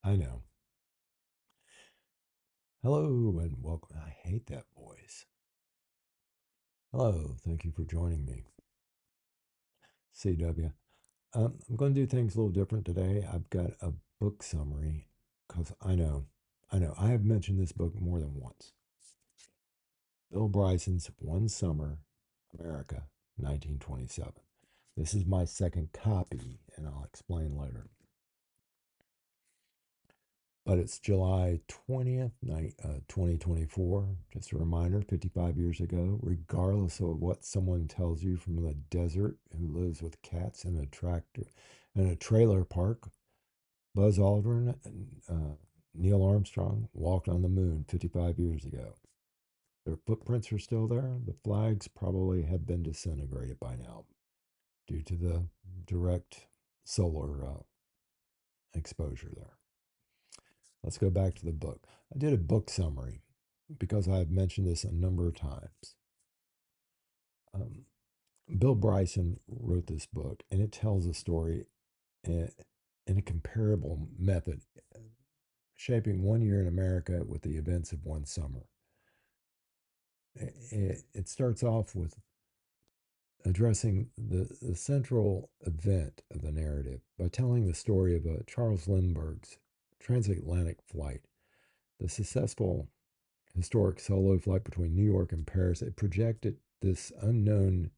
I know. Hello and welcome. I hate that voice. Hello, thank you for joining me. CW. I'm going to do things a little different today. I've got a book summary because I know, I have mentioned this book more than once. Bill Bryson's One Summer, America, 1927. This is my second copy, and I'll explain later. But it's July 20th, 2024. Just a reminder, 55 years ago, regardless of what someone tells you from the desert who lives with cats in a trailer park, Buzz Aldrin and Neil Armstrong walked on the moon 55 years ago. Their footprints are still there. The flags probably have been disintegrated by now due to the direct solar exposure there. Let's go back to the book. I did a book summary because I've mentioned this a number of times. Um, Bill Bryson wrote this book, and it tells a story in, in a comparable method, shaping one year in America with the events of one summer. It starts off with addressing the central event of the narrative by telling the story of Charles Lindbergh's transatlantic flight, the successful historic solo flight between New York and Paris. It projected this unknown,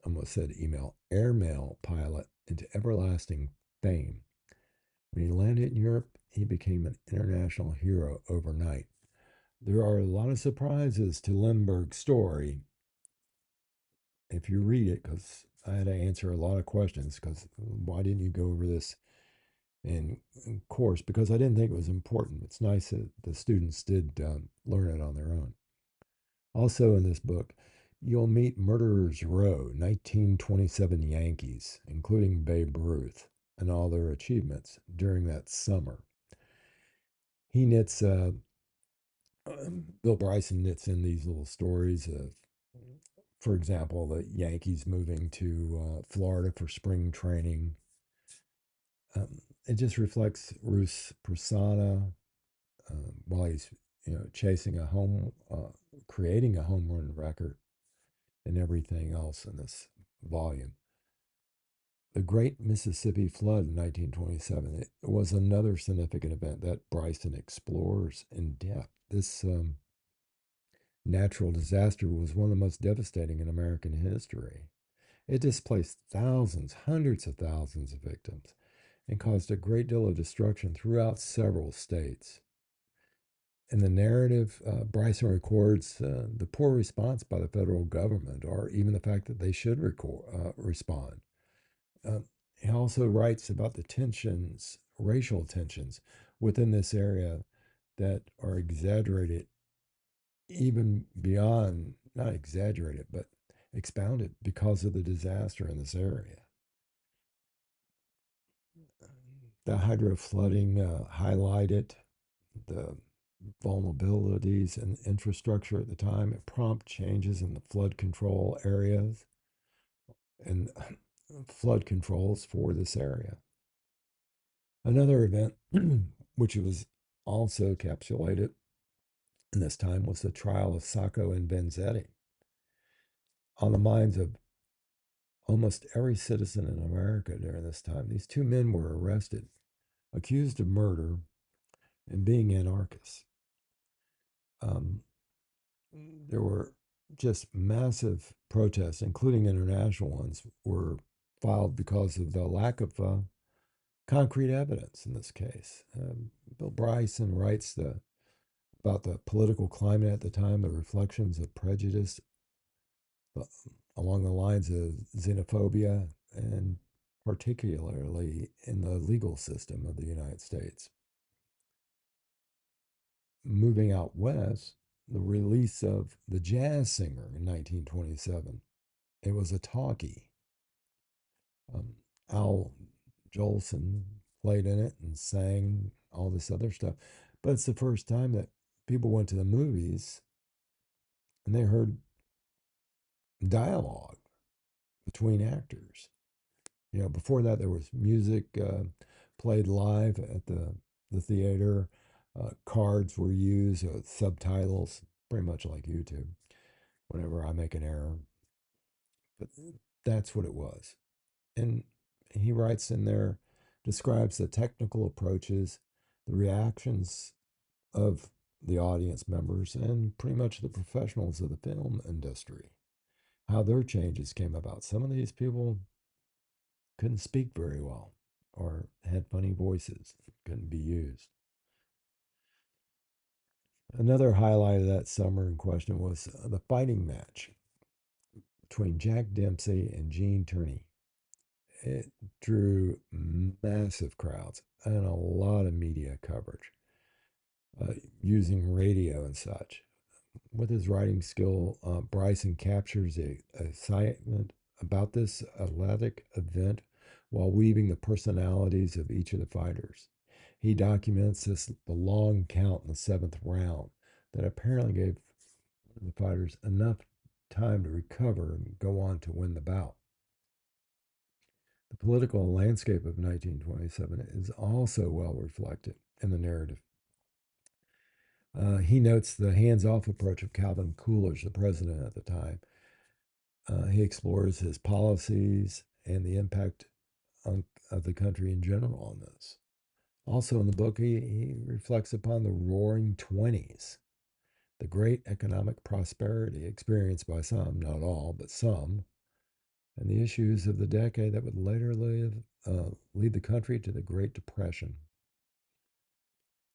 almost said email, airmail pilot into everlasting fame. When he landed in Europe, he became an international hero overnight. There are a lot of surprises to Lindbergh's story if you read it, because I had to answer a lot of questions. Because why didn't you go over this in course? Because I didn't think it was important. It's nice that the students did learn it on their own. Also, in this book, you'll meet Murderers Row, 1927 Yankees, including Babe Ruth, and all their achievements during that summer. He knits, Bill Bryson knits in these little stories of, for example, the Yankees moving to Florida for spring training. It just reflects Ruth's persona while he's, chasing a creating a home run record and everything else in this volume. The Great Mississippi Flood in 1927 it was another significant event that Bryson explores in depth. This natural disaster was one of the most devastating in American history. It displaced thousands, hundreds of thousands of victims, and caused a great deal of destruction throughout several states. In the narrative, Bryson records the poor response by the federal government, or even the fact that they should respond. Uh, he also writes about the tensions, racial tensions within this area that are exaggerated even beyond, not exaggerated, but expounded because of the disaster in this area. The hydro flooding highlighted the vulnerabilities in infrastructure at the time. It prompted changes in the flood control areas and flood controls for this area. Another event, which was also encapsulated in this time, was the trial of Sacco and Vanzetti. On the minds of almost every citizen in America during this time, these two men were arrested, accused of murder, and being anarchists. Um, there were just massive protests, including international ones, were filed because of the lack of concrete evidence in this case. Bill Bryson writes about the political climate at the time, the reflections of prejudice uh, along the lines of xenophobia, and particularly in the legal system of the United States. Moving out west, the release of The Jazz Singer in 1927. It was a talkie. Um, Al Jolson played in it and sang all this other stuff. But it's the first time that people went to the movies and they heard dialogue between actors. Before that, there was music played live at the theater. Cards were used, subtitles, pretty much like YouTube. Whenever I make an error, but that's what it was. And he writes in there, describes the technical approaches, the reactions of the audience members, and pretty much the professionals of the film industry, how their changes came about. Some of these people couldn't speak very well or had funny voices, couldn't be used. Another highlight of that summer in question was the fighting match between Jack Dempsey and Gene Tierney. It drew massive crowds and a lot of media coverage using radio and such. With his writing skill, Bryson captures the excitement about this athletic event while weaving the personalities of each of the fighters. He documents the long count in the seventh round that apparently gave the fighters enough time to recover and go on to win the bout. The political landscape of 1927 is also well reflected in the narrative. He notes the hands off approach of Calvin Coolidge, the president at the time. He explores his policies and the impact of the country in general on this. Also, in the book, he reflects upon the roaring 20s, the great economic prosperity experienced by some, not all, but some, and the issues of the decade that would later lead the country to the Great Depression.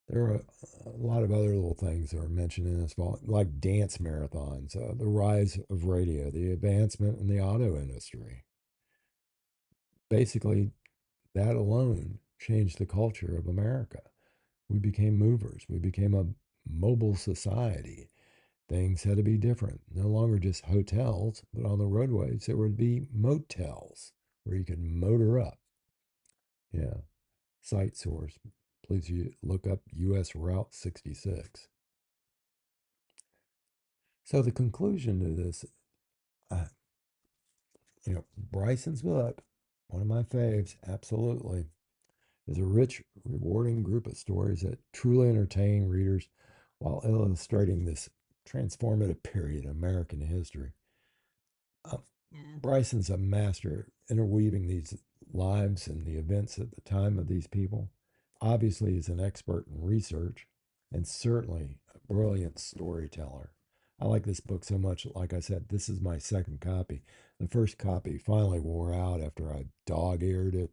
There are a lot of other little things that are mentioned in this volume, like dance marathons, the rise of radio, the advancement in the auto industry. Basically, that alone changed the culture of America. We became movers. We became a mobile society. Things had to be different. No longer just hotels, but on the roadways, there would be motels where you could motor up. Yeah. Site source. Please look up US Route 66. So the conclusion to this, uh, Bryson's book, one of my faves, absolutely, is a rich, rewarding group of stories that truly entertain readers while illustrating this transformative period in American history. Uh, Bryson's a master interweaving these lives and the events at the time of these people. Obviously, he's an expert in research and certainly a brilliant storyteller. I like this book so much. Like I said, this is my second copy. The first copy finally wore out after I dog eared it,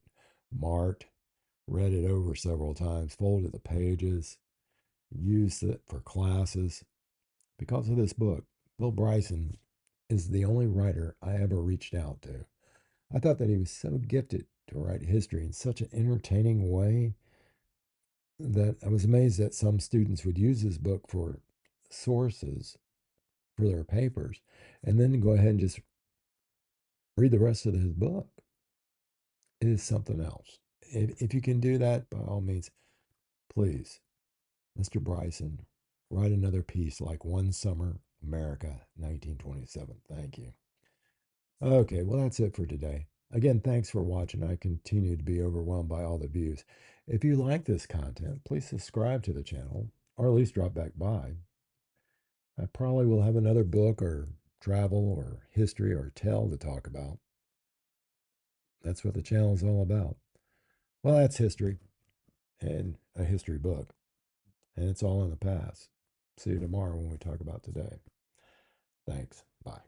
marked, read it over several times, folded the pages, used it for classes. Because of this book, Bill Bryson is the only writer I ever reached out to. I thought that he was so gifted to write history in such an entertaining way that I was amazed that some students would use his book for sources for their papers and then go ahead and just read the rest of his book. It is something else. If you can do that, by all means, please, Mr. Bryson, write another piece like One Summer, America, 1927. Thank you. Okay, well, that's it for today. Again, thanks for watching. I continue to be overwhelmed by all the views. If you like this content, please subscribe to the channel or at least drop back by. I probably will have another book or travel or history or tell to talk about. That's what the channel is all about. Well, that's history and a history book, and it's all in the past. See you tomorrow when we talk about today. Thanks. Bye.